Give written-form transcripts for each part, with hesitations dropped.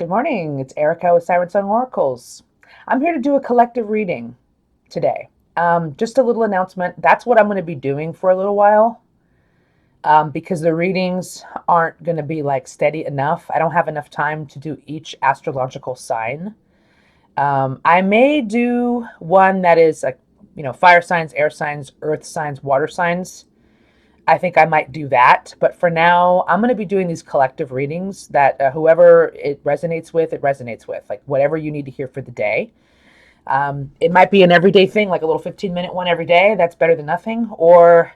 Good morning. It's Erica with Siren Song Oracles. I'm here to do a collective reading today. Just a little announcement. That's what I'm going to be doing for a little while because the readings aren't going to be like steady enough. I don't have enough time to do each astrological sign. I may do one that is like, fire signs, air signs, earth signs, water signs. I think I might do that. But for now, I'm going to be doing these collective readings that whoever it resonates with, like whatever you need to hear for the day. It might be an everyday thing, like a little 15-minute one every day. That's better than nothing. Or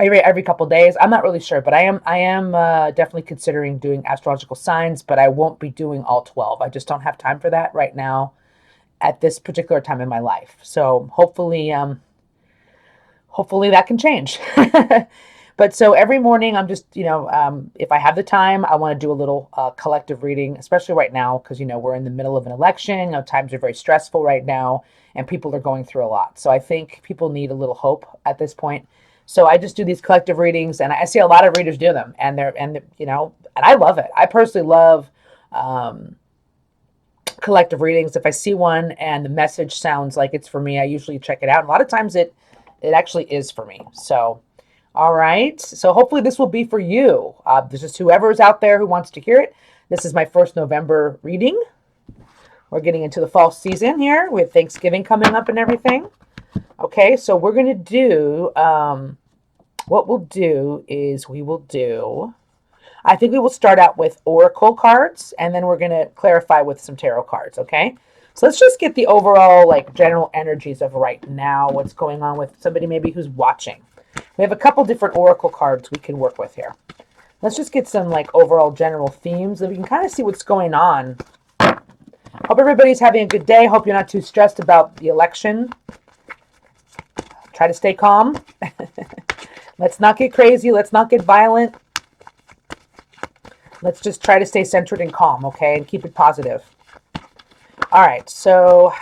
every couple days. I'm not really sure, but I am definitely considering doing astrological signs, but I won't be doing all 12. I just don't have time for that right now at this particular time in my life. So hopefully that can change. But so every morning I'm just, if I have the time, I want to do a little collective reading, especially right now, because, we're in the middle of an election. Times are very stressful right now and people are going through a lot. So I think people need a little hope at this point. So I just do these collective readings and I see a lot of readers do them and I love it. I personally love collective readings. If I see one and the message sounds like it's for me, I usually check it out. And a lot of times it actually is for me. So, all right. So hopefully this will be for you. This is whoever is out there who wants to hear it. This is my first November reading. We're getting into the fall season here with Thanksgiving coming up and everything. Okay, so we're going to do, what we'll do is I think we will start out with oracle cards and then we're going to clarify with some tarot cards, okay? So let's just get the overall like general energies of right now, what's going on with somebody maybe who's watching. We have a couple different oracle cards we can work with here. Let's just get some like overall general themes so we can kind of see what's going on. Hope everybody's having a good day. Hope you're not too stressed about the election. Try to stay calm. Let's not get crazy. Let's not get violent. Let's just try to stay centered and calm, okay? And keep it positive. All right, so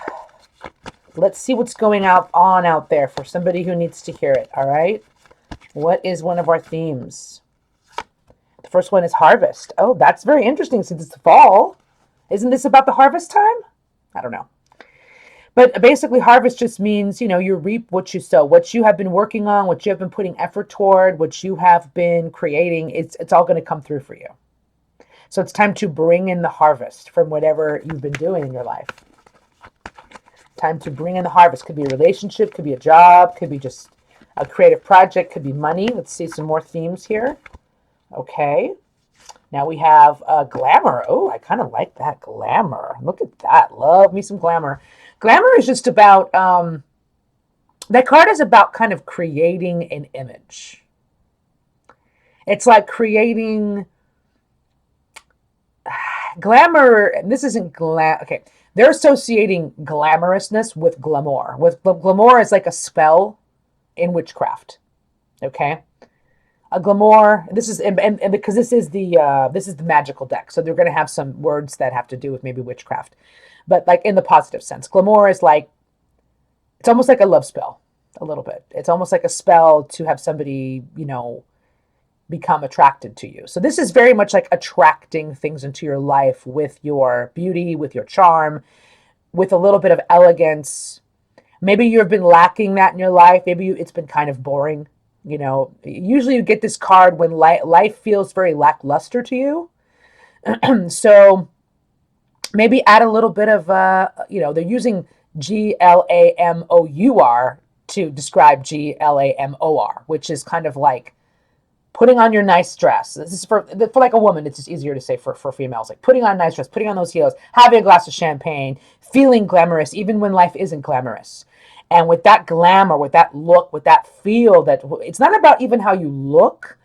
let's see what's going on out there for somebody who needs to hear it, all right? What is one of our themes? The first one is harvest. Oh, that's very interesting since it's fall. Isn't this about the harvest time? I don't know. But basically, harvest just means, you reap what you sow. What you have been working on, what you have been putting effort toward, what you have been creating, it's all going to come through for you. So it's time to bring in the harvest from whatever you've been doing in your life. Time to bring in the harvest. Could be a relationship, could be a job, could be just a creative project, could be money. Let's see some more themes here. Okay. Now we have glamour. Oh, I kind of like that glamour. Look at that. Love me some glamour. Glamour is just about, that card is about kind of creating an image. It's like creating glamour. This isn't okay. They're associating glamorousness with glamour. Glamour is like a spell in witchcraft. Okay. A glamour. This is and because this is the magical deck, so they're going to have some words that have to do with maybe witchcraft, but like in the positive sense. Glamour is like it's almost like a love spell, a little bit. It's almost like a spell to have somebody become attracted to you. So this is very much like attracting things into your life with your beauty, with your charm, with a little bit of elegance. Maybe you've been lacking that in your life. Maybe it's been kind of boring. Usually you get this card when life feels very lackluster to you. So maybe add a little bit of, they're using GLAMOUR to describe GLAMOR, which is kind of like putting on your nice dress. This is for like a woman. It's just easier to say for females, like putting on a nice dress, putting on those heels, having a glass of champagne, feeling glamorous, even when life isn't glamorous. And with that glamour, with that look, with that feel, that it's not about even how you look.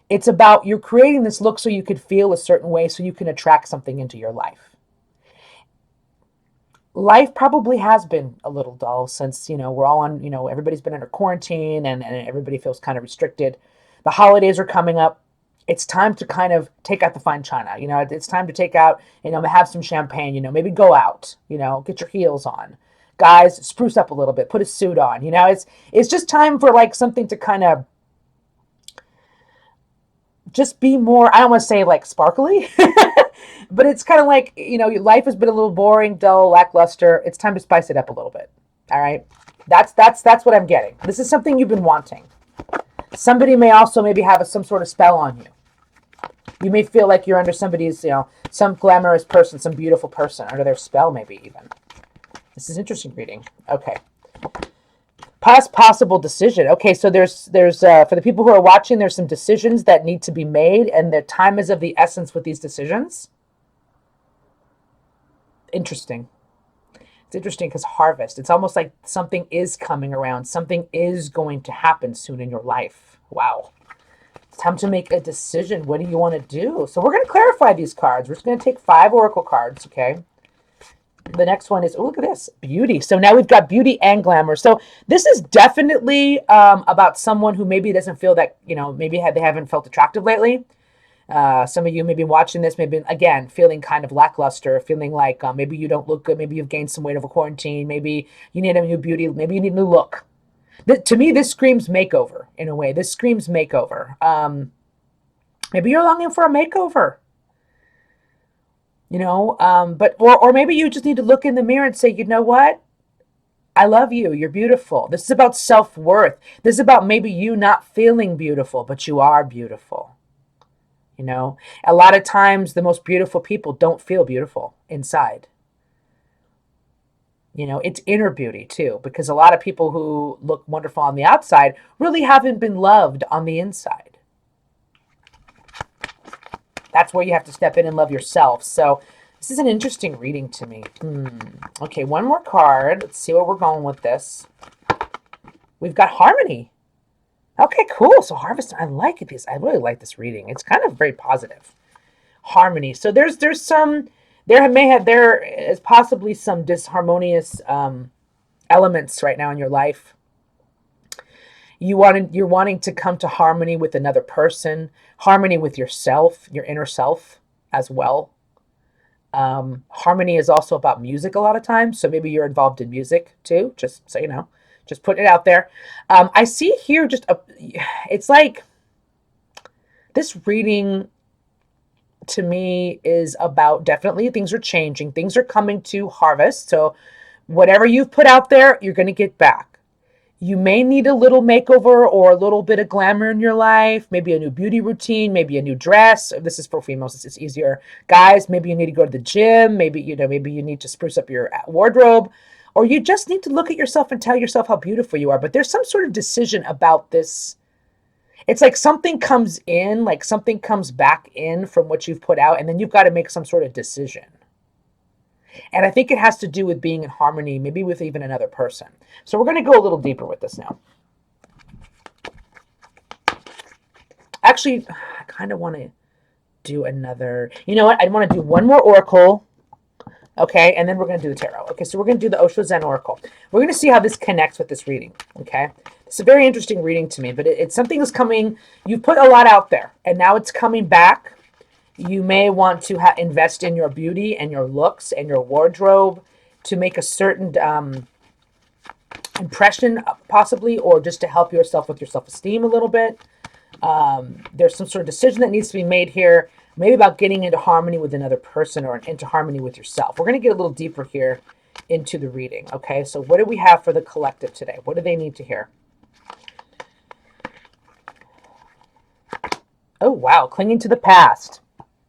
It's about you're creating this look so you could feel a certain way so you can attract something into your life. Life probably has been a little dull since, we're all on, everybody's been under quarantine and everybody feels kind of restricted. The holidays are coming up. It's time to kind of take out the fine china. It's time to take out, have some champagne, maybe go out, get your heels on. Guys, spruce up a little bit, put a suit on. It's just time for like something to kind of just be more, I don't want to say like sparkly, But it's kind of like, your life has been a little boring, dull, lackluster. It's time to spice it up a little bit. All right. That's what I'm getting. This is something you've been wanting. Somebody may also maybe have some sort of spell on you. You may feel like you're under somebody's, some glamorous person, some beautiful person, under their spell maybe even. This is interesting reading. Okay. Past possible decision. Okay, so there's for the people who are watching, there's some decisions that need to be made, and the time is of the essence with these decisions. Interesting. It's interesting because harvest, it's almost like something is coming around. Something is going to happen soon in your life. Wow. It's time to make a decision. What do you want to do? So we're going to clarify these cards. We're just going to take 5 oracle cards, okay? The next one is, oh, look at this, beauty. So now we've got beauty and glamour. So this is definitely about someone who maybe doesn't feel that, maybe they haven't felt attractive lately. Some of you may be watching this, maybe, again, feeling kind of lackluster, feeling like maybe you don't look good. Maybe you've gained some weight over quarantine. Maybe you need a new beauty. Maybe you need a new look. To me, this screams makeover in a way. This screams makeover. Maybe you're longing for a makeover. But or maybe you just need to look in the mirror and say, you know what? I love you. You're beautiful. This is about self-worth. This is about maybe you not feeling beautiful, but you are beautiful. A lot of times the most beautiful people don't feel beautiful inside. It's inner beauty too, because a lot of people who look wonderful on the outside really haven't been loved on the inside. That's where you have to step in and love yourself. So this is an interesting reading to me. Okay, one more card. Let's see where we're going with this. We've got harmony. Okay, cool. So harvest, I like it. I really like this reading. It's kind of very positive. Harmony. So there is possibly some disharmonious elements right now in your life. You're wanting to come to harmony with another person, harmony with yourself, your inner self as well. Harmony is also about music a lot of times. So maybe you're involved in music too, just so you know. Just putting it out there. I see here it's like this reading to me is about, definitely things are changing. Things are coming to harvest. So whatever you've put out there, you're going to get back. You may need a little makeover or a little bit of glamour in your life, maybe a new beauty routine, maybe a new dress. This is for females, it's easier. Guys, maybe you need to go to the gym, maybe you need to spruce up your wardrobe. Or you just need to look at yourself and tell yourself how beautiful you are. But there's some sort of decision about this. It's like something comes in, like something comes back in from what you've put out, and then you've got to make some sort of decision. And I think it has to do with being in harmony, maybe with even another person. So we're going to go a little deeper with this now. Actually, I kind of want to do another. You know what? I want to do one more oracle. Okay, and then we're going to do the tarot. Okay, so we're going to do the Osho Zen Oracle. We're going to see how this connects with this reading, okay? It's a very interesting reading to me, but it's something that's coming. You put a lot out there, and now it's coming back. You may want to invest in your beauty and your looks and your wardrobe to make a certain impression, possibly, or just to help yourself with your self-esteem a little bit. There's some sort of decision that needs to be made here. Maybe about getting into harmony with another person or into harmony with yourself. We're going to get a little deeper here into the reading. Okay, so what do we have for the collective today? What do they need to hear? Oh, wow. Clinging to the past.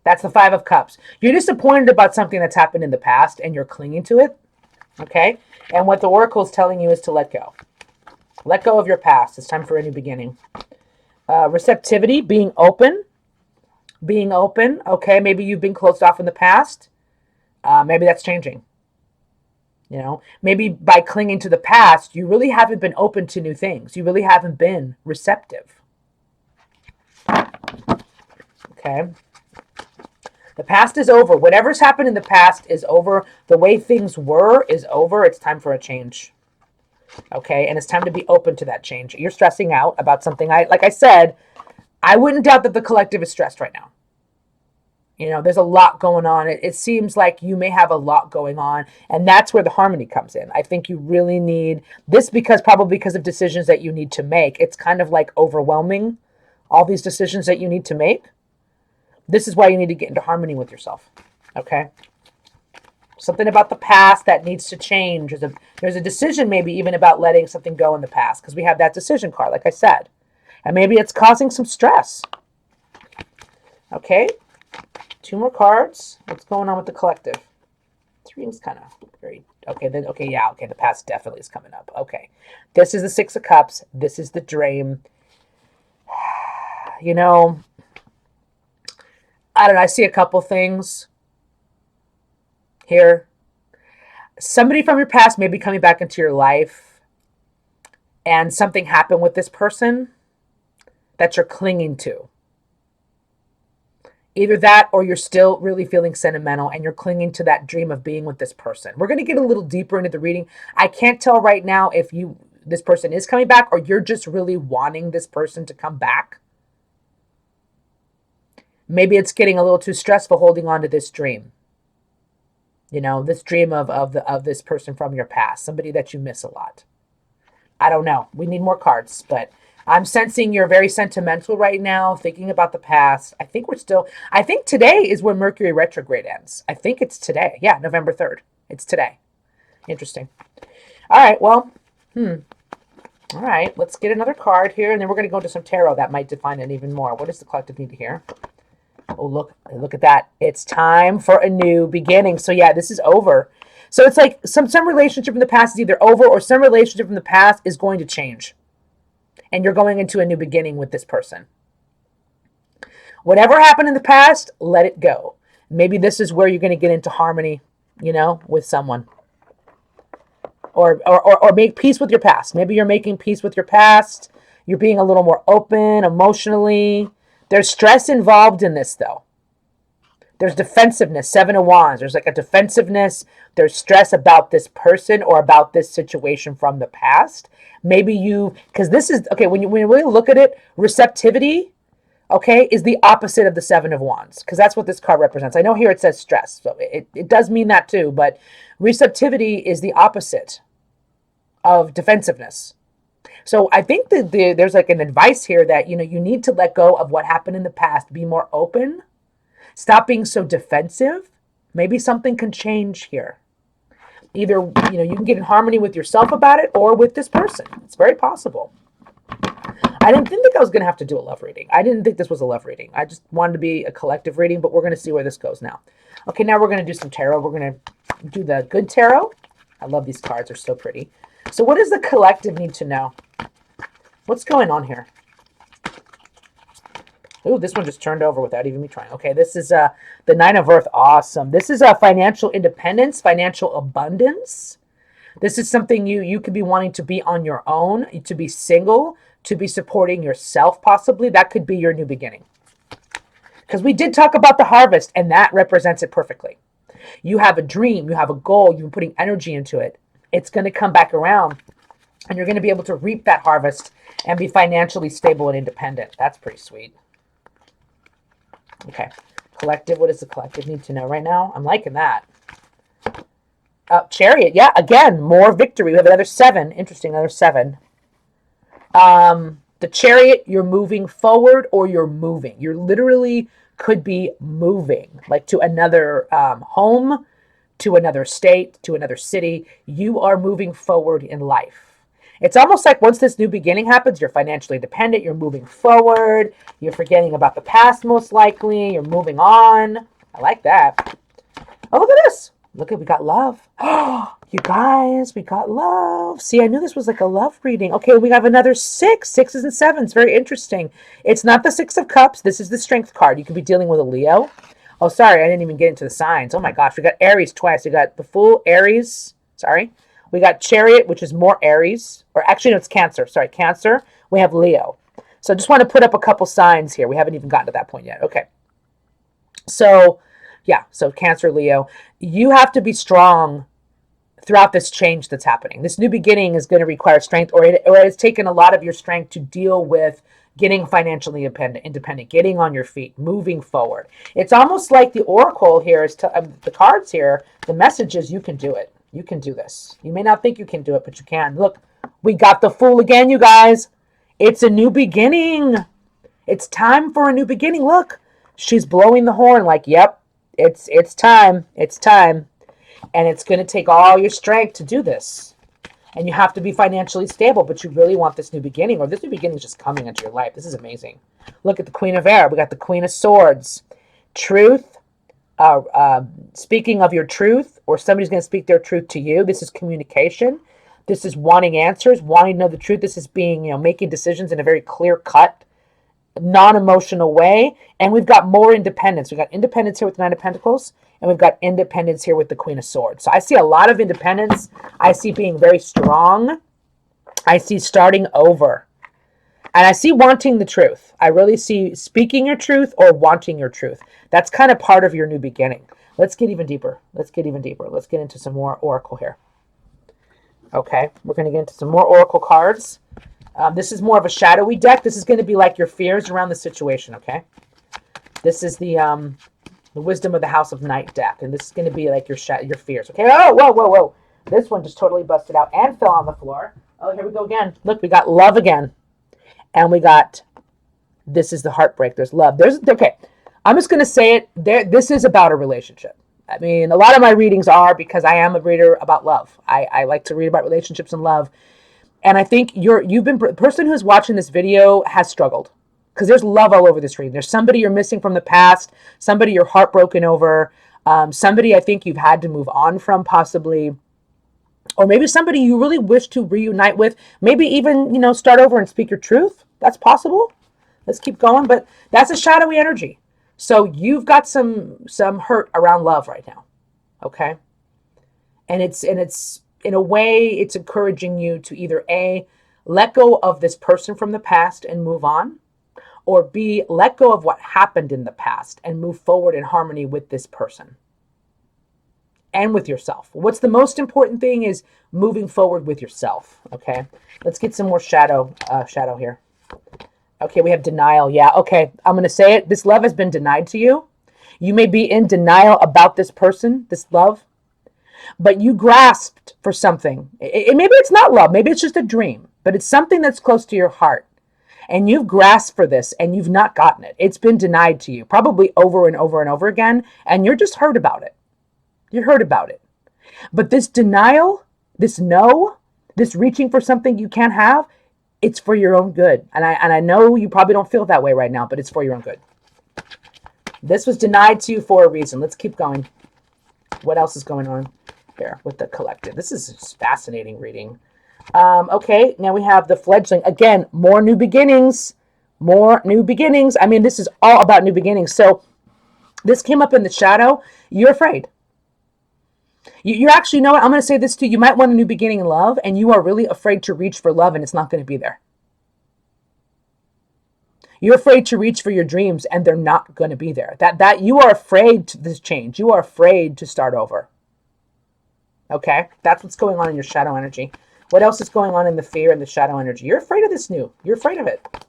That's the 5 of Cups. You're disappointed about something that's happened in the past and you're clinging to it. Okay, and what the Oracle is telling you is to let go. Let go of your past. It's time for a new beginning. Receptivity, being open. Being open, okay, maybe you've been closed off in the past. Maybe that's changing. Maybe by clinging to the past, you really haven't been open to new things. You really haven't been receptive. Okay. The past is over. Whatever's happened in the past is over. The way things were is over. It's time for a change. Okay, and it's time to be open to that change. You're stressing out about something. Like I said, I wouldn't doubt that the collective is stressed right now. There's a lot going on. It seems like you may have a lot going on, and that's where the harmony comes in. I think you really need this probably because of decisions that you need to make. It's kind of like overwhelming, all these decisions that you need to make. This is why you need to get into harmony with yourself. Okay? Something about the past that needs to change. There's a decision maybe even about letting something go in the past because we have that decision card, like I said. And maybe it's causing some stress. Okay? 2 more cards. What's going on with the collective? This reading's kind of very... Okay, then, okay, yeah, okay, the past definitely is coming up. Okay. This is the 6 of Cups. This is the dream. You know, I don't know, I see a couple things here. Somebody from your past may be coming back into your life and something happened with this person that you're clinging to. Either that or you're still really feeling sentimental and you're clinging to that dream of being with this person. We're going to get a little deeper into the reading. I can't tell right now if this person is coming back or you're just really wanting this person to come back. Maybe it's getting a little too stressful holding on to this dream. You know, this dream of this person from your past, somebody that you miss a lot. I don't know. We need more cards, but I'm sensing you're very sentimental right now, thinking about the past. I think today is when Mercury retrograde ends. I think it's today. Yeah, November 3rd. It's today. Interesting. All right, well, all right, let's get another card here, and then we're going to go to some tarot that might define it even more. What does the collective need to hear? Oh, look at that. It's time for a new beginning. So yeah, this is over. So it's like some relationship in the past is either over or some relationship from the past is going to change. And you're going into a new beginning with this person. Whatever happened in the past, let it go. Maybe this is where you're going to get into harmony, with someone. Or make peace with your past. Maybe you're making peace with your past. You're being a little more open emotionally. There's stress involved in this, though. There's defensiveness, 7 of Wands. There's like a defensiveness. There's stress about this person or about this situation from the past. Maybe because this is, okay, when you really look at it, receptivity, okay, is the opposite of the 7 of Wands, because that's what this card represents. I know here it says stress, so it does mean that too, but receptivity is the opposite of defensiveness. So I think that there's like an advice here that, you need to let go of what happened in the past, be more open. Stop being so defensive. Maybe something can change here. Either, you can get in harmony with yourself about it or with this person. It's very possible. I didn't think I was going to have to do a love reading. I didn't think this was a love reading. I just wanted to be a collective reading, but we're going to see where this goes now. Okay, now we're going to do some tarot. We're going to do the good tarot. I love these cards. They're so pretty. So what does the collective need to know? What's going on here? Ooh, this one just turned over without even me trying. Okay, this is the 9 of Earth. Awesome. This is financial independence, financial abundance. This is something you could be wanting to be on your own, to be single, to be supporting yourself possibly. That could be your new beginning. Because we did talk about the harvest, and that represents it perfectly. You have a dream, you have a goal, you've been putting energy into it. It's going to come back around, and you're going to be able to reap that harvest and be financially stable and independent. That's pretty sweet. Okay, collective. What does the collective need to know right now? I'm liking that. Chariot. Yeah, again, more victory. We have another 7. Interesting, another 7. The Chariot, you're moving forward or you're moving. You literally could be moving, like to another home, to another state, to another city. You are moving forward in life. It's almost like once this new beginning happens, you're financially dependent, you're moving forward, you're forgetting about the past most likely, you're moving on. I like that. Oh, look at this. Look we got love. Oh, you guys, we got love. See, I knew this was like a love reading. Okay, we have another 6. 6s and 7s. Very interesting. It's not the 6 of Cups. This is the Strength card. You could be dealing with a Leo. Oh, sorry, I didn't even get into the signs. Oh my gosh, we got Aries twice. We got the full Aries. Sorry. We got Chariot, which is more Aries. Or actually, no, it's Cancer. Sorry, Cancer. We have Leo. So I just want to put up a couple signs here. We haven't even gotten to that point yet. Okay. So, yeah. So Cancer, Leo. You have to be strong throughout this change that's happening. This new beginning is going to require strength, or it has taken a lot of your strength to deal with getting financially independent, getting on your feet, moving forward. It's almost like the oracle here is the cards here. The message is you can do it. You can do this. You may not think you can do it, but you can. Look, we got the Fool again, you guys. It's a new beginning. It's time for a new beginning. Look, she's blowing the horn like, yep, It's time. It's time. And it's going to take all your strength to do this. And you have to be financially stable, but you really want this new beginning, or this new beginning is just coming into your life. This is amazing. Look at the Queen of Air. We got the Queen of Swords. Truth. Speaking of your truth, or somebody's going to speak their truth to you. This is communication. This is wanting answers, wanting to know the truth. This is being, making decisions in a very clear cut, non-emotional way. And we've got more independence. We've got independence here with the Nine of Pentacles, and we've got independence here with the Queen of Swords. So I see a lot of independence. I see being very strong. I see starting over. And I see wanting the truth. I really see speaking your truth or wanting your truth. That's kind of part of your new beginning. Let's get even deeper. Let's get even deeper. Let's get into some more oracle here. Okay, we're going to get into some more oracle cards. This is more of a shadowy deck. This is going to be like your fears around the situation, okay? This is the Wisdom of the House of Night deck, and this is going to be like your fears, okay? Oh, whoa, whoa, whoa. This one just totally busted out and fell on the floor. Oh, here we go again. Look, we got love again. And we got, this is the heartbreak. There's love. Okay, I'm just going to say it. This is about a relationship. I mean, a lot of my readings are because I am a reader about love. I like to read about relationships and love. And I think the person who's watching this video has struggled because there's love all over this reading. There's somebody you're missing from the past, somebody you're heartbroken over, somebody I think you've had to move on from possibly, or maybe somebody you really wish to reunite with, maybe even, start over and speak your truth. That's possible. Let's keep going. But that's a shadowy energy. So you've got some hurt around love right now. Okay. And it's in a way, it's encouraging you to either A, let go of this person from the past and move on, or B, let go of what happened in the past and move forward in harmony with this person and with yourself. What's the most important thing is moving forward with yourself. Okay. Let's get some more shadow here. Okay, we have denial. Yeah, okay. I'm going to say it. This love has been denied to you. You may be in denial about this person, this love, but you grasped for something. Maybe it's not love. Maybe it's just a dream, but it's something that's close to your heart. And you've grasped for this and you've not gotten it. It's been denied to you, probably over and over and over again, and you're just hurt about it. You're hurt about it. But this denial, this no, this reaching for something you can't have, it's for your own good. And I know you probably don't feel that way right now, but it's for your own good. This was denied to you for a reason. Let's keep going. What else is going on here with the collective? This is a fascinating reading. Okay, now we have the fledgling. Again, more new beginnings. More new beginnings. I mean, this is all about new beginnings. So this came up in the shadow. You're afraid. You're actually, you know what? I'm going to say this too. You might want a new beginning in love, and you are really afraid to reach for love, and it's not going to be there. You're afraid to reach for your dreams, and they're not going to be there. That you are afraid to this change. You are afraid to start over. Okay? That's what's going on in your shadow energy. What else is going on in the fear and the shadow energy? You're afraid of this new. You're afraid of it.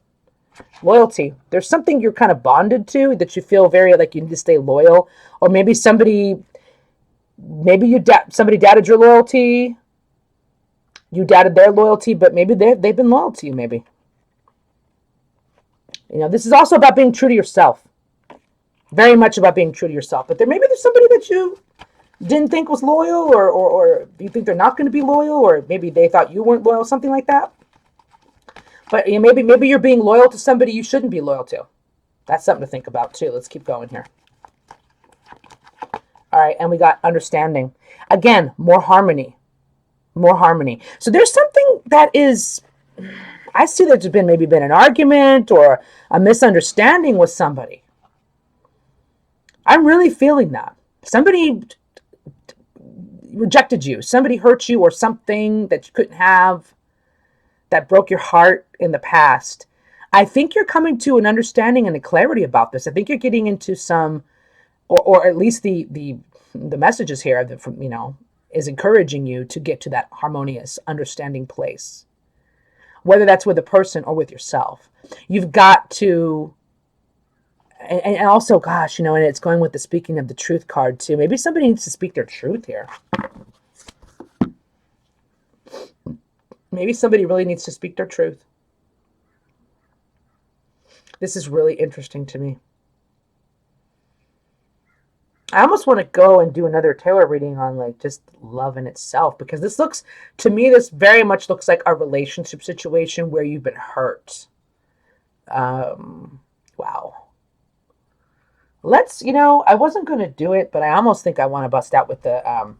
Loyalty. There's something you're kind of bonded to that you feel very like you need to stay loyal, or maybe somebody doubted your loyalty. You doubted their loyalty, but maybe they've been loyal to you, maybe. This is also about being true to yourself. Very much about being true to yourself. But maybe there's somebody that you didn't think was loyal, or you think they're not going to be loyal, or maybe they thought you weren't loyal, something like that. But maybe you're being loyal to somebody you shouldn't be loyal to. That's something to think about too. Let's keep going here. All right, and we got understanding. Again, more harmony. More harmony. So there's something that is, I see there's maybe been an argument or a misunderstanding with somebody. I'm really feeling that. Somebody rejected you. Somebody hurt you, or something that you couldn't have that broke your heart in the past. I think you're coming to an understanding and a clarity about this. I think you're getting into some, or at least the messages here that is encouraging you to get to that harmonious, understanding place. Whether that's with a person or with yourself. You've got to, and also, gosh, and it's going with the speaking of the truth card too. Maybe somebody needs to speak their truth here. Maybe somebody really needs to speak their truth. This is really interesting to me. I almost want to go and do another tarot reading on like just love in itself, because this looks, to me, this very much looks like a relationship situation where you've been hurt. Wow. Let's, I wasn't going to do it, but I almost think I want to bust out with the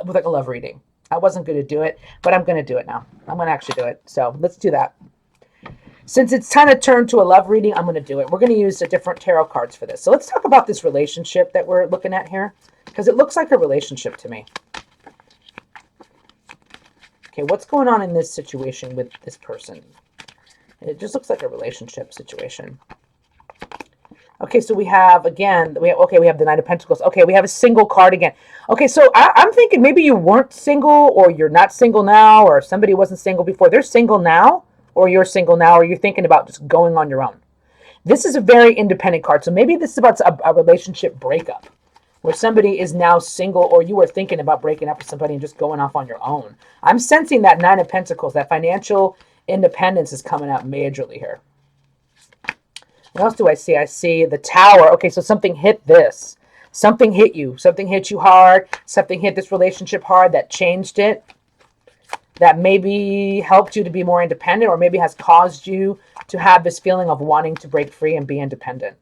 with like a love reading. I wasn't going to do it, but I'm going to do it now. I'm going to actually do it. So let's do that. Since it's kind of turned to a love reading, I'm going to do it. We're going to use a different tarot cards for this. So let's talk about this relationship that we're looking at here, because it looks like a relationship to me. Okay, what's going on in this situation with this person? It just looks like a relationship situation. Okay, so we have, again, we have the Knight of Pentacles. Okay, we have a single card again. Okay, so I'm thinking maybe you weren't single, or you're not single now, or somebody wasn't single before. They're single now, or you're single now, or you're thinking about just going on your own. This is a very independent card, so maybe this is about a relationship breakup, where somebody is now single, or you were thinking about breaking up with somebody and just going off on your own. I'm sensing that Nine of Pentacles, that financial independence is coming out majorly here. What else do I see? I see the Tower. Okay, so something hit this. Something hit you. Something hit you hard. Something hit this relationship hard that changed it. That maybe helped you to be more independent, or maybe has caused you to have this feeling of wanting to break free and be independent.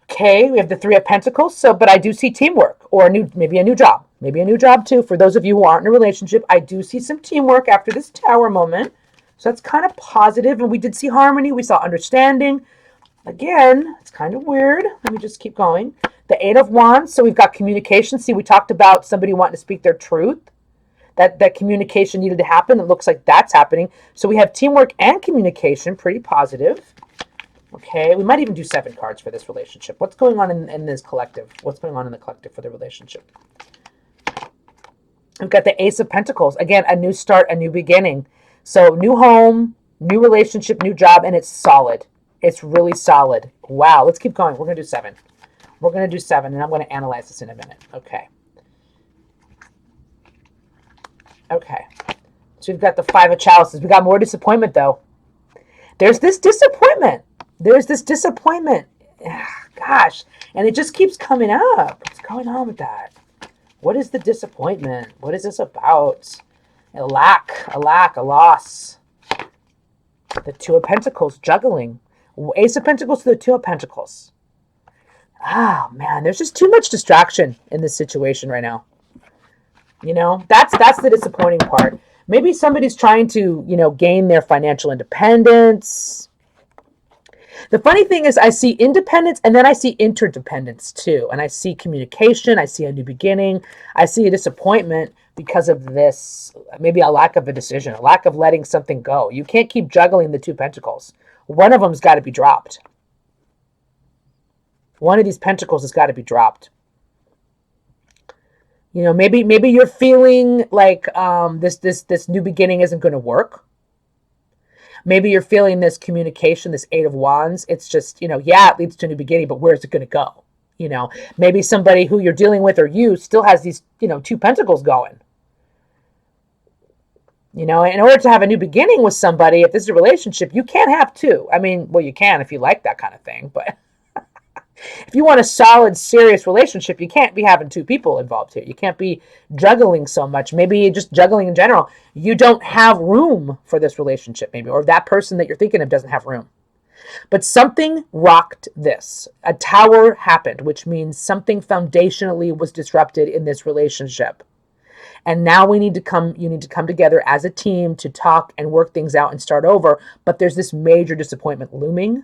Okay, we have the Three of Pentacles. So, but I do see teamwork, or maybe a new job. Maybe a new job too. For those of you who aren't in a relationship, I do see some teamwork after this Tower moment. So that's kind of positive. And we did see harmony. We saw understanding. Again, it's kind of weird. Let me just keep going. The Eight of Wands. So we've got communication. See, we talked about somebody wanting to speak their truth. That communication needed to happen. It looks like that's happening. So we have teamwork and communication. Pretty positive. Okay, we might even do 7 cards for this relationship. What's going on in this collective? What's going on in the collective for the relationship? We've got the Ace of Pentacles. Again, a new start, a new beginning. So new home, new relationship, new job, and it's solid. It's really solid. Wow, let's keep going. We're going to do 7. We're going to do 7, and I'm going to analyze this in a minute. Okay. Okay. So we've got the Five of Chalices. We got more disappointment, though. There's this disappointment. There's this disappointment. Gosh. And it just keeps coming up. What's going on with that? What is the disappointment? What is this about? A lack, a loss. The Two of Pentacles, juggling. Ace of Pentacles to the Two of Pentacles. Ah, man, there's just too much distraction in this situation right now. That's the disappointing part. Maybe somebody's trying to, gain their financial independence. The funny thing is I see independence, and then I see interdependence too. And I see communication. I see a new beginning. I see a disappointment because of this, maybe a lack of a decision, a lack of letting something go. You can't keep juggling the Two Pentacles. One of them's got to be dropped. One of these pentacles has got to be dropped. Maybe you're feeling like this new beginning isn't going to work. Maybe you're feeling this communication, this Eight of Wands. It's just, yeah, it leads to a new beginning, but where's it going to go? Maybe somebody who you're dealing with, or you, still has these, Two Pentacles going. In order to have a new beginning with somebody, if this is a relationship, you can't have two. I mean, well, you can if you like that kind of thing, but if you want a solid, serious relationship, you can't be having 2 people involved here. You can't be juggling so much. Maybe just juggling in general. You don't have room for this relationship, maybe, or that person that you're thinking of doesn't have room. But something rocked this. A Tower happened, which means something foundationally was disrupted in this relationship. And now you need to come together as a team to talk and work things out and start over. But there's this major disappointment looming.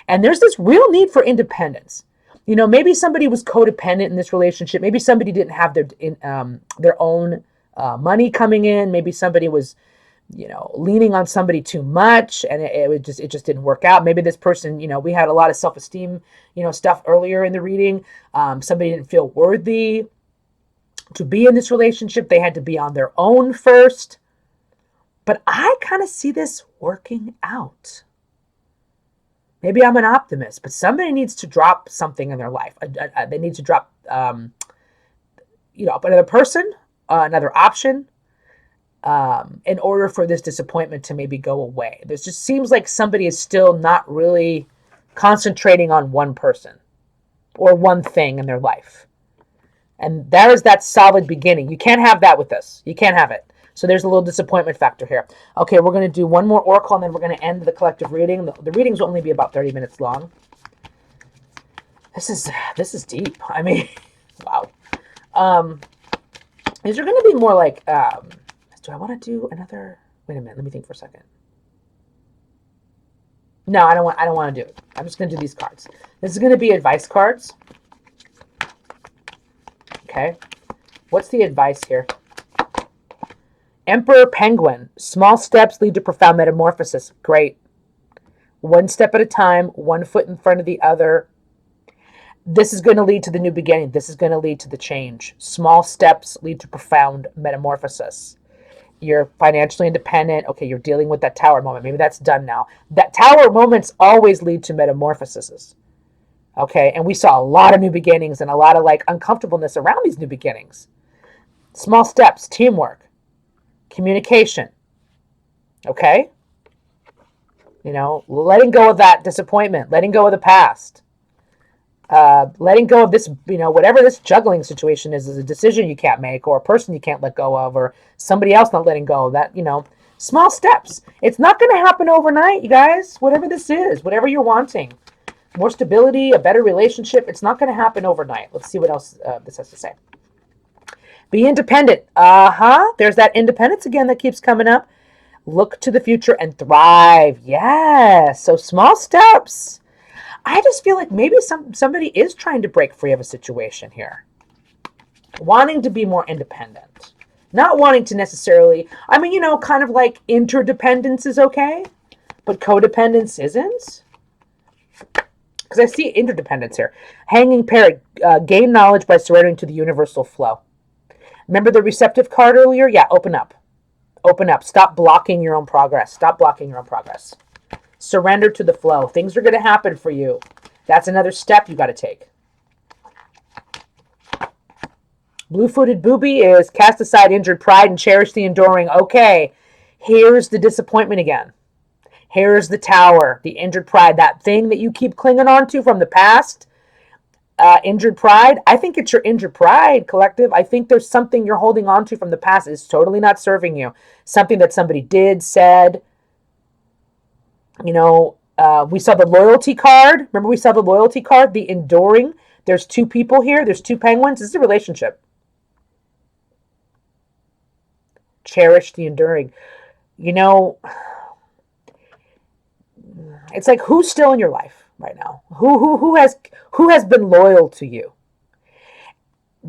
And there's this real need for independence. Maybe somebody was codependent in this relationship. Maybe somebody didn't have their own money coming in. Maybe somebody was, leaning on somebody too much, and it just didn't work out. Maybe this person, we had a lot of self-esteem, stuff earlier in the reading. Somebody didn't feel worthy to be in this relationship. They had to be on their own first. But I kind of see this working out. Maybe I'm an optimist, but somebody needs to drop something in their life. They need to drop, another person, another option. in order for this disappointment to maybe go away. There just seems like somebody is still not really concentrating on one person or one thing in their life. And there is that solid beginning. You can't have that with this. You can't have it. So there's a little disappointment factor here. Okay, we're going to do one more oracle, and then we're going to end the collective reading. The readings will only be about 30 minutes long. This is deep. I mean, wow. Is there going to be more like, do I want to do another, wait a minute, let me think for a second. No, I don't want to do it. I'm just going to do these cards. This is going to be advice cards. Okay. What's the advice here? Emperor Penguin. Small steps lead to profound metamorphosis. Great. One step at a time, one foot in front of the other. This is going to lead to the new beginning. This is going to lead to the change. Small steps lead to profound metamorphosis. You're financially independent. Okay, you're dealing with that tower moment. Maybe that's done now. That tower moments always lead to metamorphoses. Okay, and we saw a lot of new beginnings and a lot of like uncomfortableness around these new beginnings. Small steps, teamwork, communication. Okay? You know, letting go of that disappointment, letting go of the past. Letting go of this, you know, whatever this juggling situation is a decision you can't make, or a person you can't let go of, or somebody else not letting go of that, you know, small steps. It's not going to happen overnight, you guys. Whatever this is, whatever you're wanting, more stability, a better relationship, it's not going to happen overnight. Let's see what else this has to say. Be independent. There's that independence again that keeps coming up. Look to the future and thrive. Yes. So small steps. I just feel like maybe somebody is trying to break free of a situation here. Wanting to be more independent. Not wanting to necessarily, I mean, you know, kind of like interdependence is okay, but codependence isn't. Because I see interdependence here. Hanging Parrot, gain knowledge by surrendering to the universal flow. Remember the receptive card earlier? Yeah, open up. Open up. Stop blocking your own progress. Stop blocking your own progress. Surrender to the flow. Things are going to happen for you. That's another step you got to take. Blue-footed booby is cast aside injured pride and cherish the enduring. Okay, here's the disappointment again. Here's the tower, the injured pride, that thing that you keep clinging on to from the past. Injured pride. I think it's your injured pride, collective. I think there's something you're holding on to from the past is totally not serving you. Something that somebody did, said. You know, we saw the loyalty card. Remember we saw the loyalty card, the enduring. There's two people here. There's two penguins. This is a relationship. Cherish the enduring. You know, it's like who's still in your life right now? Who has been loyal to you?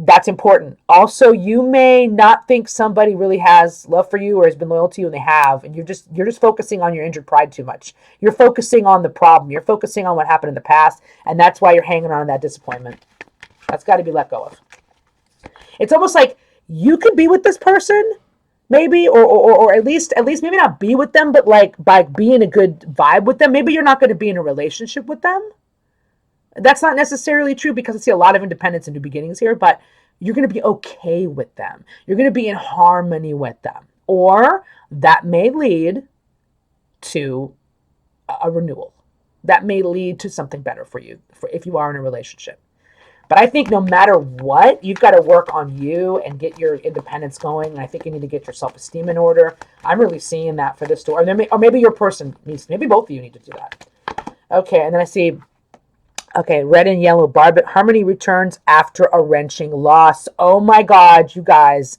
That's important. Also, you may not think somebody really has love for you or has been loyal to you, and they have, and you're just focusing on your injured pride too much. You're focusing on the problem. You're focusing on what happened in the past, and that's why you're hanging on that disappointment. That's got to be let go of. It's almost like you could be with this person, maybe, or at least maybe not be with them, but like by being a good vibe with them. Maybe you're not going to be in a relationship with them. That's not necessarily true because I see a lot of independence and new beginnings here, but you're going to be okay with them. You're going to be in harmony with them. Or that may lead to a renewal. That may lead to something better for you if you are in a relationship. But I think no matter what, you've got to work on you and get your independence going. And I think you need to get your self-esteem in order. I'm really seeing that for this story. Or maybe your person needs, maybe both of you need to do that. Okay, and then I see... Okay, red and yellow. Barbet harmony returns after a wrenching loss. Oh my God, you guys.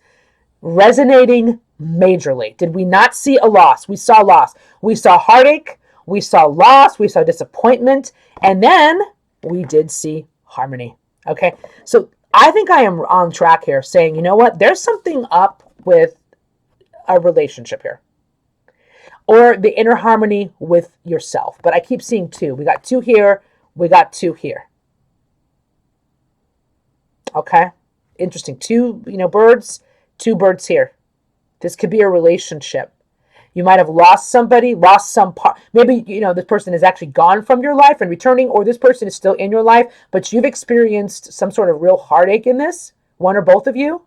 Resonating majorly. Did we not see a loss? We saw loss. We saw heartache. We saw loss. We saw disappointment. And then we did see harmony. Okay, so I think I am on track here saying, you know what? There's something up with a relationship here. Or the inner harmony with yourself. But I keep seeing two. We got two here. We got two here. Okay. Interesting. Two birds here. This could be a relationship. You might have lost somebody, lost some part. Maybe, this person is actually gone from your life and returning, or this person is still in your life, but you've experienced some sort of real heartache in this, one or both of you.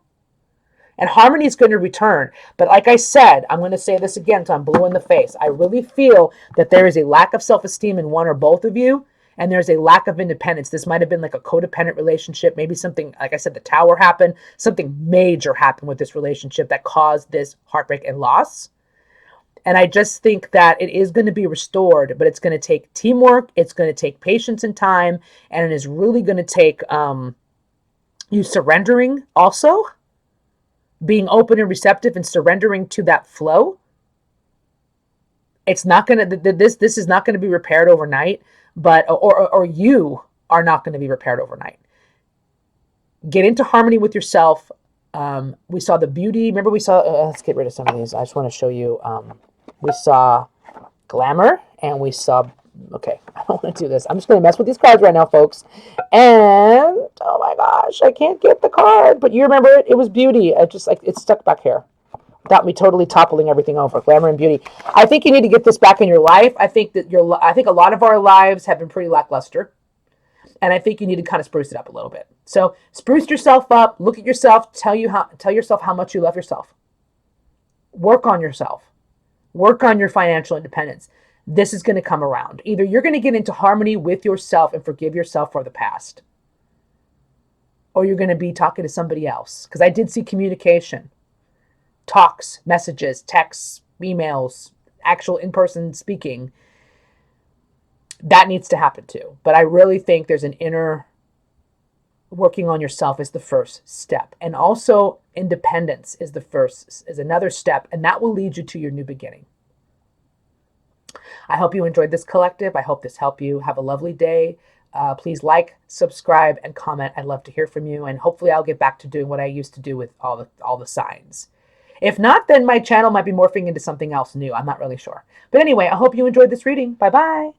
And harmony is going to return. But like I said, I'm going to say this again so I'm blue in the face. I really feel that there is a lack of self-esteem in one or both of you, and there's a lack of independence. This might have been like a codependent relationship. Maybe something, like I said, the tower happened. Something major happened with this relationship that caused this heartbreak and loss. And I just think that it is going to be restored, but it's going to take teamwork. It's going to take patience and time. And it is really going to take you surrendering also, being open and receptive and surrendering to that flow. It's not going to, this is not going to be repaired overnight, but, or you are not going to be repaired overnight. Get into harmony with yourself. We saw the beauty. Remember we saw, let's get rid of some of these. I just want to show you, we saw glamour and we saw, okay, I don't want to do this. I'm just going to mess with these cards right now, folks. And, oh my gosh, I can't get the card. But you remember it? It was beauty. I just, like, it's stuck back here without me totally toppling everything over. Glamour and beauty. I think you need to get this back in your life. I think that I think a lot of our lives have been pretty lackluster. And I think you need to kind of spruce it up a little bit. So spruce yourself up. Look at yourself. Tell yourself how much you love yourself. Work on yourself. Work on your financial independence. This is going to come around. Either you're going to get into harmony with yourself and forgive yourself for the past, or you're going to be talking to somebody else. Because I did see communication, talks, messages, texts, emails, actual in-person speaking. That needs to happen too. But I really think there's an inner working on yourself is the first step. And also independence is another step. And that will lead you to your new beginning. I hope you enjoyed this collective. I hope this helped you. Have a lovely day. Please like, subscribe, and comment. I'd love to hear from you. And hopefully I'll get back to doing what I used to do with all the signs. If not, then my channel might be morphing into something else new. I'm not really sure. But anyway, I hope you enjoyed this reading. Bye-bye.